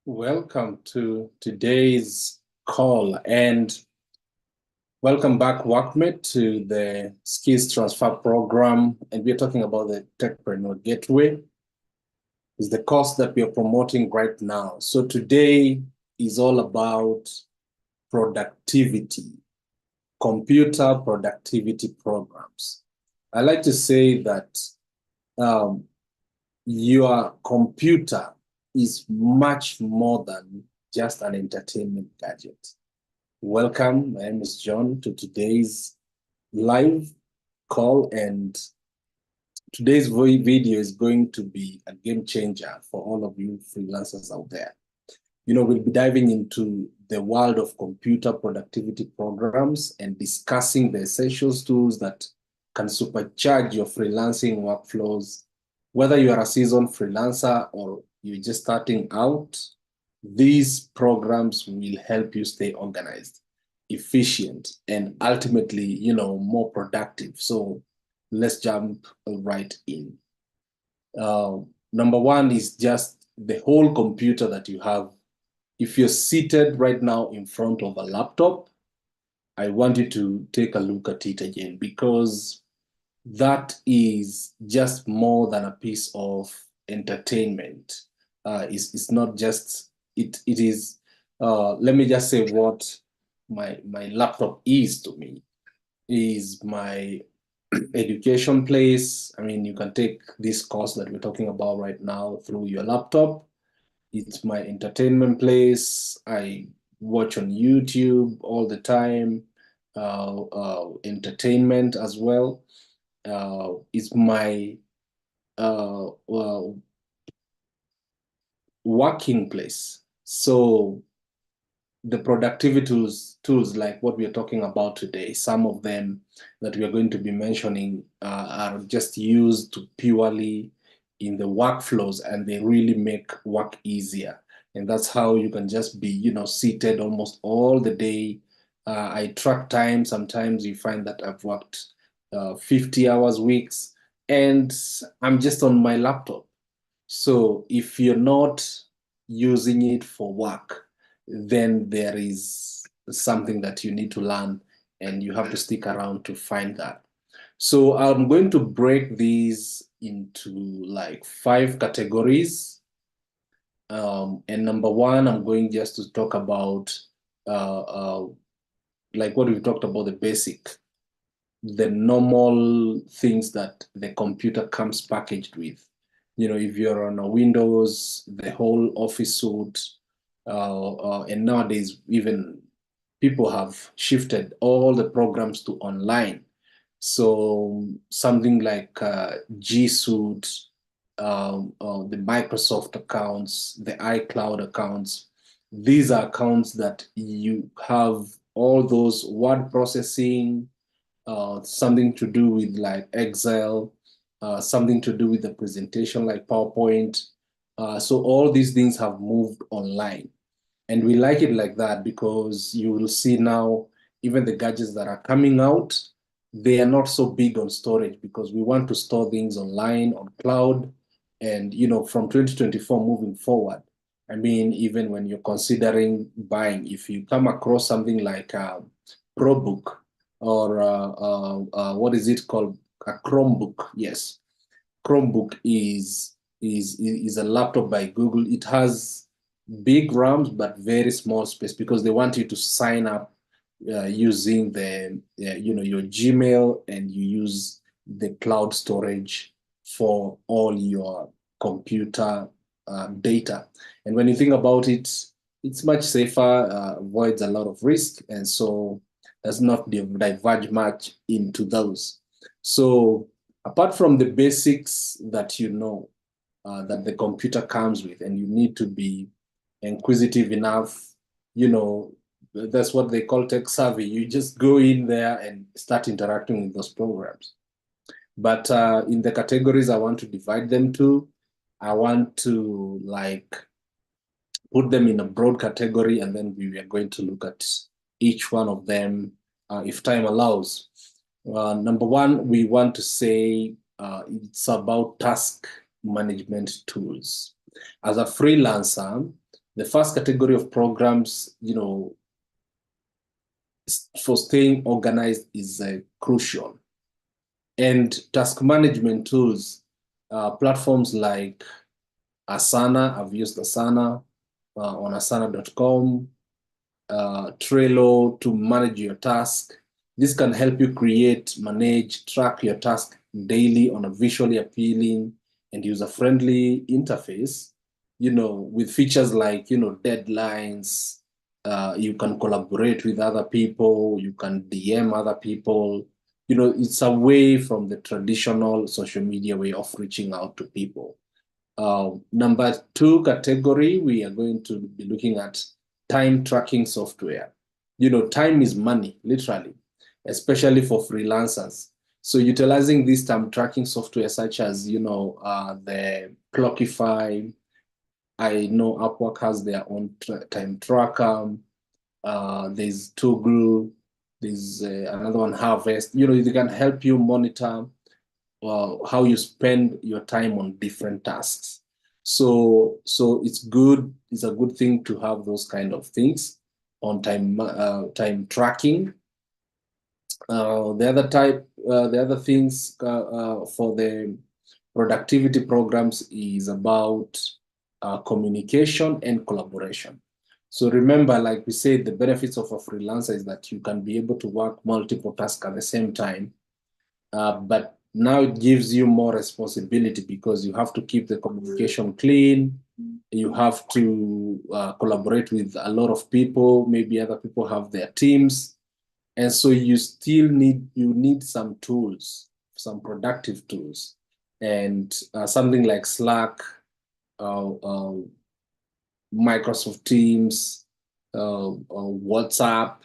Welcome to today's call and welcome back, Workmate, to the Skills Transfer Program. And we're talking about the Techpreneur Gateway. It's the course that we are promoting right now. So today is all about productivity, computer productivity programs. I like to say that your computer is much more than just an entertainment gadget. Welcome, my name is John to today's live call, and today's video is going to be a game changer for all of you freelancers out there. We'll be diving into the world of computer productivity programs and discussing the essential tools that can supercharge your freelancing workflows. Whether you are a seasoned freelancer or you're just starting out, these programs will help you stay organized, efficient, and ultimately, more productive. So let's jump right in. Number one is just the whole computer that you have. If you're seated right now in front of a laptop, I want you to take a look at it again, because that is just more than a piece of entertainment. It's not just, it is, let me just say what my laptop is to me. Is my education place. I mean, you can take this course that we're talking about right now through your laptop. It's my entertainment place. I watch on YouTube all the time, entertainment as well. It's my working place. So the productivity tools like what we are talking about today, some of them that we are going to be mentioning are just used purely in the workflows, and they really make work easier. And that's how you can just be, seated almost all the day. I track time. Sometimes you find that I've worked 50 hours weeks and I'm just on my laptop. So if you're not using it for work, then there is something that you need to learn, and you have to stick around to find that. So I'm going to break these into like 5 categories. And number one, I'm going just to talk about like what we've talked about, the basic, the normal things that the computer comes packaged with. If you're on a Windows, the whole Office suite, and nowadays even people have shifted all the programs to online. So something like G Suite, the Microsoft accounts, the iCloud accounts, these are accounts that you have all those word processing, something to do with like Excel, something to do with the presentation like PowerPoint. So all these things have moved online. And we like it like that because you will see now, even the gadgets that are coming out, they are not so big on storage, because we want to store things online, on cloud. And, from 2024 moving forward, I mean, even when you're considering buying, if you come across something like ProBook, or what is it called? A Chromebook. Yes. Chromebook is a laptop by Google. It has big RAMs, but very small space, because they want you to sign up using the, your Gmail, and you use the cloud storage for all your computer data. And when you think about it, it's much safer, avoids a lot of risk, and so does not diverge much into those. So apart from the basics that that the computer comes with, and you need to be inquisitive enough, that's what they call tech savvy. You just go in there and start interacting with those programs. But in the categories I want to divide them to, I want to like put them in a broad category, and then we are going to look at each one of them if time allows. Number one, we want to say it's about task management tools. As a freelancer, The first category of programs, for staying organized is crucial. And task management tools, platforms like Asana, I've used Asana on asana.com, Trello to manage your task. This can help you create, manage, track your task daily on a visually appealing and user-friendly interface, with features like, deadlines. You can collaborate with other people, you can DM other people. It's away from the traditional social media way of reaching out to people. Number 2 category, we are going to be looking at time tracking software. Time is money, literally, especially for freelancers. So utilizing this time tracking software such as, the Clockify, I know Upwork has their own time tracker. There's Toggl, there's another one, Harvest. They can help you monitor how you spend your time on different tasks. So it's good. It's a good thing to have those kind of things on time tracking. The other things for the productivity programs is about communication and collaboration. So remember, like we said, the benefits of a freelancer is that you can be able to work multiple tasks at the same time, but now it gives you more responsibility because you have to keep the communication clean. You have to collaborate with a lot of people. Maybe other people have their teams. And so you still need some tools, some productive tools. And something like Slack, Microsoft Teams, WhatsApp,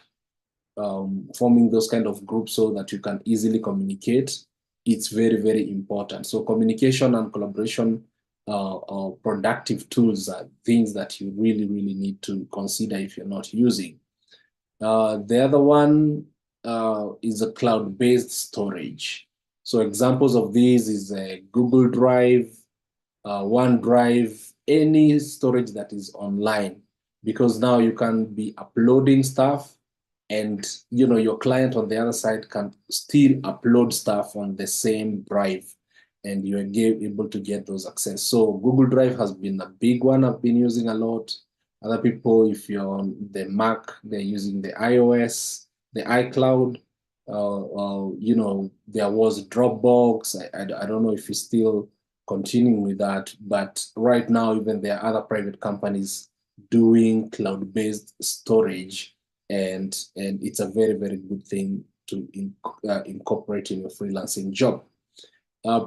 forming those kind of groups so that you can easily communicate. It's very, very important. So communication and collaboration, productive tools are things that you really, really need to consider if you're not using. The other one is a cloud-based storage. So examples of these is Google Drive, OneDrive, any storage that is online, because now you can be uploading stuff and your client on the other side can still upload stuff on the same drive and you're able to get those access. So Google Drive has been a big one I've been using a lot. Other people, if you're on the Mac, they're using the iOS, the iCloud. There was Dropbox. I don't know if it's still continuing with that, but right now, even there are other private companies doing cloud-based storage, and it's a very, very good thing to incorporate in your freelancing job.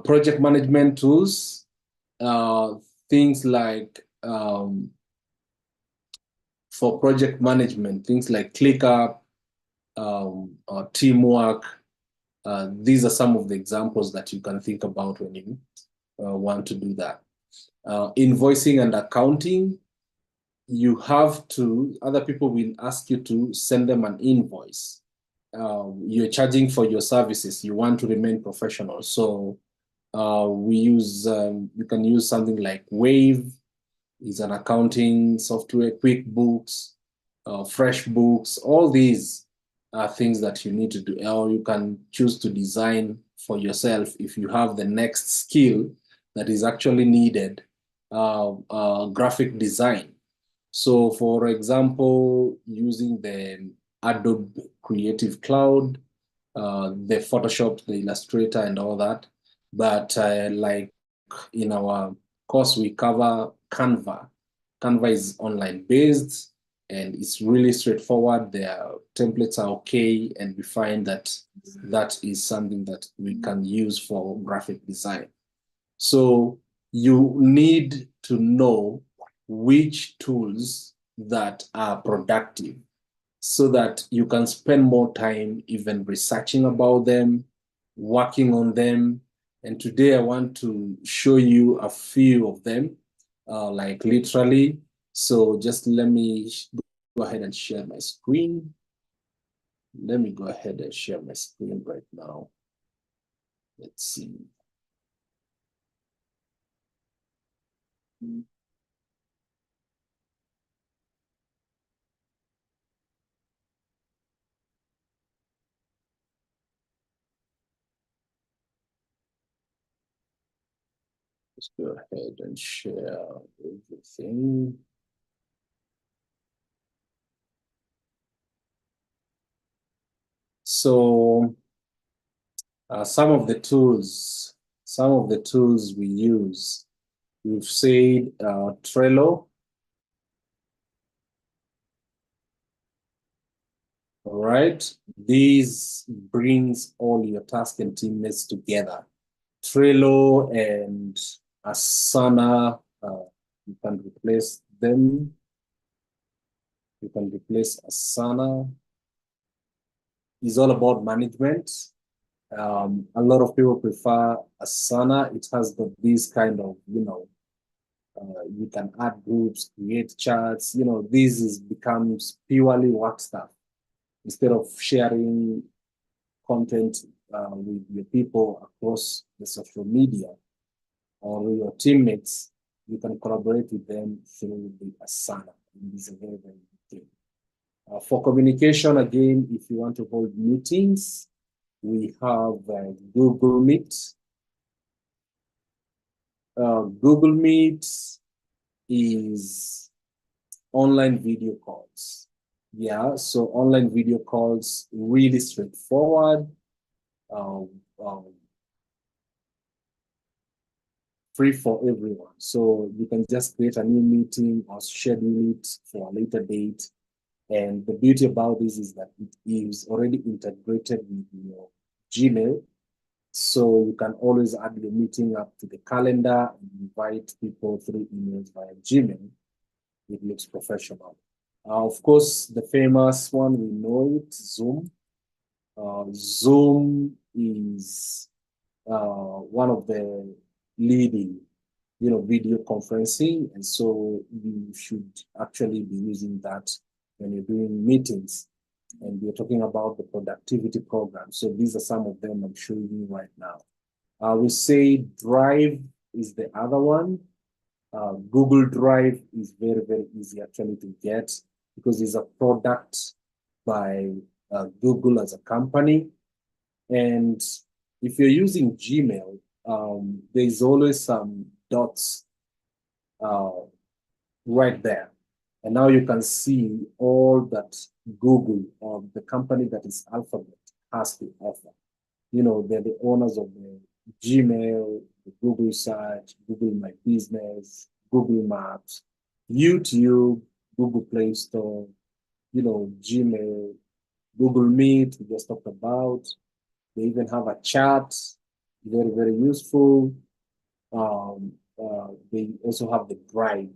Project management tools, things like for project management, things like ClickUp, Teamwork. These are some of the examples that you can think about when you want to do that. Invoicing and accounting, you have to, other people will ask you to send them an invoice. You're charging for your services. You want to remain professional. So you can use something like Wave, is an accounting software, QuickBooks, FreshBooks. All these are things that you need to do. Or you can choose to design for yourself if you have the next skill that is actually needed, graphic design. So for example, using the Adobe Creative Cloud, the Photoshop, the Illustrator and all that. But like in our course, we cover Canva. Canva is online based and it's really straightforward. Their templates are okay. And we find that that is something that we can use for graphic design. So you need to know which tools that are productive so that you can spend more time even researching about them, working on them. And today I want to show you a few of them, like literally. So just let me go ahead and share my screen. Let me go ahead and share my screen right now. Let's see. Let's go ahead and share everything. So some of the tools we use, we've said Trello. All right, this brings all your task and teammates together. Trello and Asana, you can replace them. You can replace Asana. It's all about management. A lot of people prefer Asana. It has got this kind of, you can add groups, create charts. This becomes purely work stuff. Instead of sharing content with your people across the social media or with your teammates, you can collaborate with them through the Asana. It is a very, very good thing. For communication, again, if you want to hold meetings, we have Google Meet. Google Meet is online video calls. Yeah, so online video calls, really straightforward, free for everyone. So you can just create a new meeting or schedule it for a later date. And the beauty about this is that it is already integrated with your Gmail. So you can always add your meeting up to the calendar and invite people through emails via Gmail. It looks professional. Of course, the famous one, we know it, Zoom. Zoom is one of the leading, video conferencing. And so you should actually be using that when you're doing meetings. And we're talking about the productivity program. So these are some of them I'm showing you right now. We say Drive is the other one. Google Drive is very, very easy actually to get because it's a product by Google as a company. And if you're using Gmail, there's always some dots right there. And now you can see all that Google or the company that is Alphabet has to offer. They're the owners of the Gmail, the Google Search, Google My Business, Google Maps, YouTube, Google Play Store, Gmail, Google Meet, we just talked about. They even have a chat, very, very useful. They also have the Drive.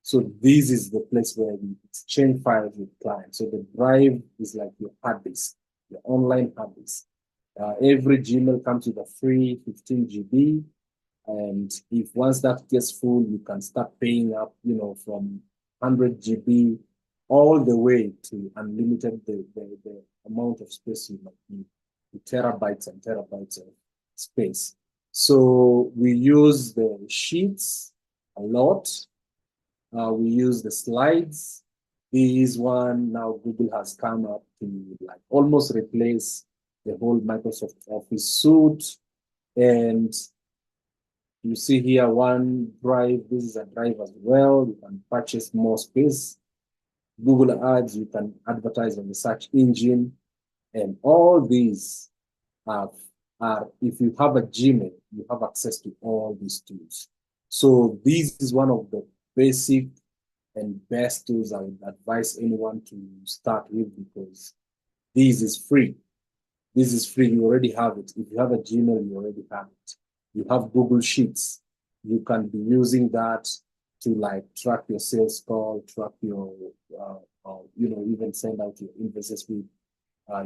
So this is the place where we exchange files with clients. So the Drive is like your hard disk, your online hard disk. Every Gmail comes with a free 15 GB. And if once that gets full, you can start paying up, from 100 GB all the way to unlimited, the amount of space you might need, terabytes and terabytes of space. So we use the sheets a lot. We use the slides. This one, now Google has come up to like almost replace the whole Microsoft Office suite. And you see here OneDrive. This is a drive as well. You can purchase more space. Google Ads, you can advertise on the search engine. And all these are, if you have a Gmail, you have access to all these tools. So this is one of the basic and best tools I would advise anyone to start with because this is free. This is free. You already have it. If you have a Gmail, you already have it. You have Google Sheets. You can be using that to like track your sales call, track your, even send out your invoices with,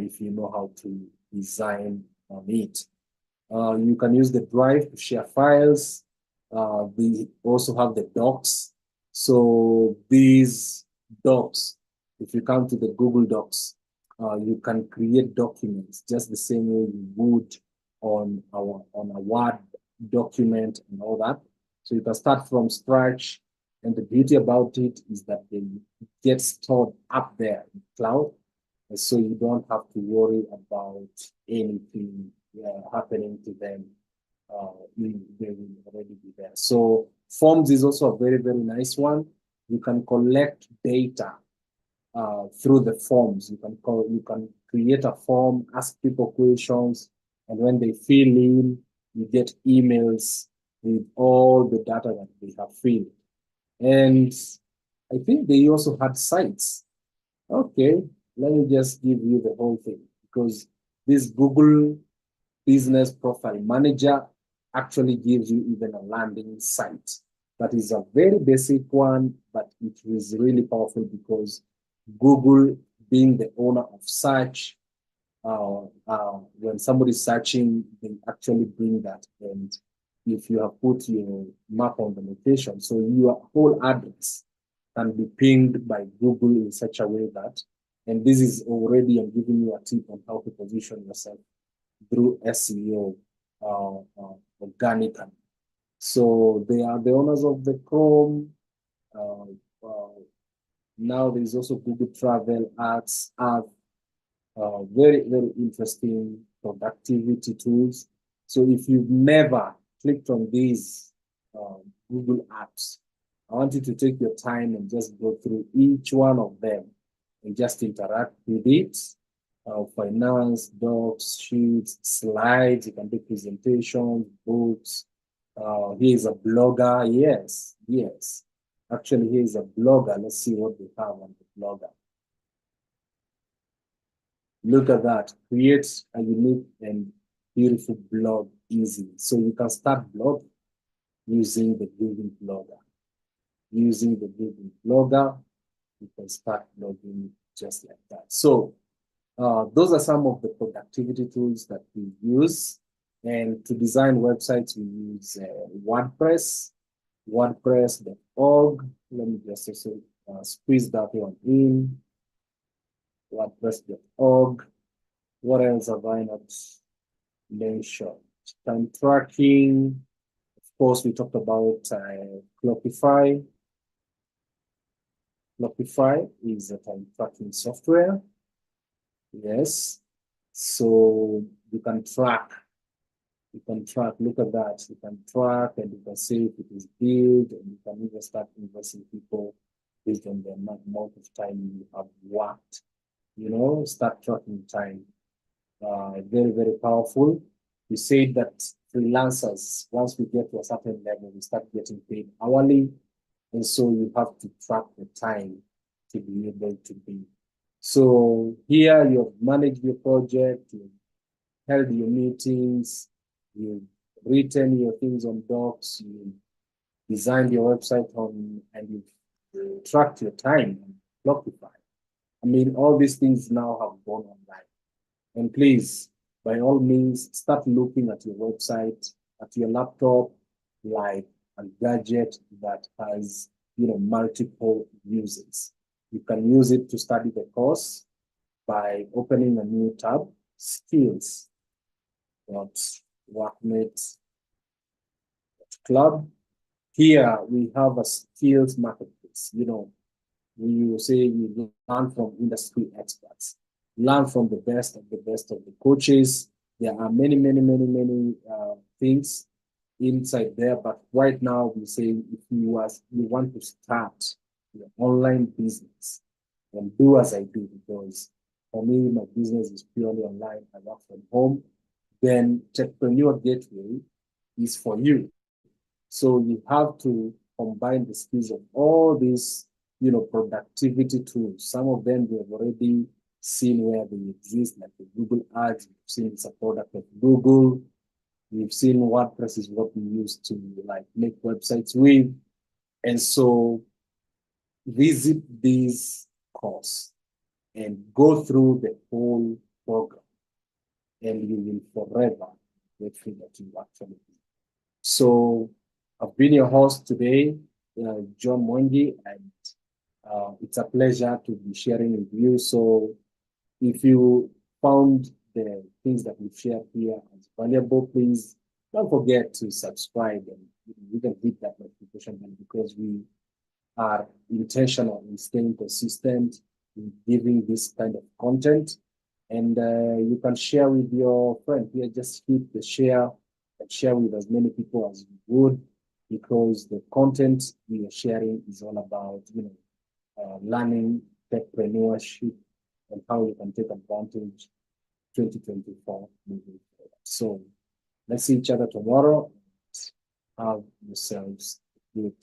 if you know how to design on it. You can use the Drive to share files. We also have the Docs. So these docs, if you come to the Google Docs, you can create documents just the same way you would on a Word document and all that. So you can start from scratch. And the beauty about it is that they get stored up there in the cloud. And so you don't have to worry about anything happening to them they will already be there. So forms is also a very, very nice one. You can collect data through the forms. You can create a form, ask people questions, and when they fill in, you get emails with all the data that they have filled. And I think they also had sites. Okay, let me just give you the whole thing, because this Google Business Profile Manager actually gives you even a landing site. That is a very basic one, but it is really powerful because Google, being the owner of search, when somebody's searching, they actually bring that. And if you have put your map on the location, so your whole address can be pinged by Google in such a way that, and this is already, I'm giving you a tip on how to position yourself through SEO organically. So they are the owners of the Chrome. Now there's also Google Travel Ads, very, very interesting productivity tools. So if you've never clicked on these Google apps, I want you to take your time and just go through each one of them and just interact with it. Finance, docs, sheets, slides, you can do presentations, books. Here is a blogger. Yes, yes. Actually, here is a blogger. Let's see what they have on the blogger. Look at that. Create a unique and beautiful blog easily. So you can start blogging using the Google Blogger. Using the Google Blogger, you can start blogging just like that. So those are some of the productivity tools that we use. And to design websites, we use WordPress, WordPress.org. Let me just also squeeze that one in. WordPress.org. What else have I not mentioned? Time tracking. Of course, we talked about Clockify. Clockify is a time tracking software. Yes. So you can track. Look at that. You can track and you can see if it is big, and you can even start investing people based on the amount of time you have worked. Start tracking time. Very, very powerful. You said that freelancers, once we get to a certain level, we start getting paid hourly. And so you have to track the time to be able to be. So here you've managed your project, you've held your meetings, you've written your things on docs, you designed your website and you've tracked your time on Clockify. I mean, all these things now have gone online. And please, by all means, start looking at your website, at your laptop, like a gadget that has, multiple uses. You can use it to study the course by opening a new tab, skills, workmates.club. Here we have a skills marketplace. We say you learn from industry experts, learn from the best of the coaches. There are many things inside there, but right now we say if you want to start your online business, then do as I do, because for me, my business is purely online. I work from home. Then Techpreneur Gateway is for you. So you have to combine the skills of all these, productivity tools. Some of them we have already seen where they exist, like the Google Ads. We've seen it's a product of Google. We've seen WordPress is what we use to make websites with. And so visit these courses and go through the whole program, and you will forever grateful that you actually did. So I've been your host today, John Mwengi, and it's a pleasure to be sharing with you. So if you found the things that we've shared here as valuable, please don't forget to subscribe, and you can hit that notification bell, because we are intentional in staying consistent in giving this kind of content. And you can share with your friend here. Just hit the share and share with as many people as you would, because the content we are sharing is all about, learning techpreneurship and how you can take advantage 2024 moving forward. So let's see each other tomorrow. Have yourselves a good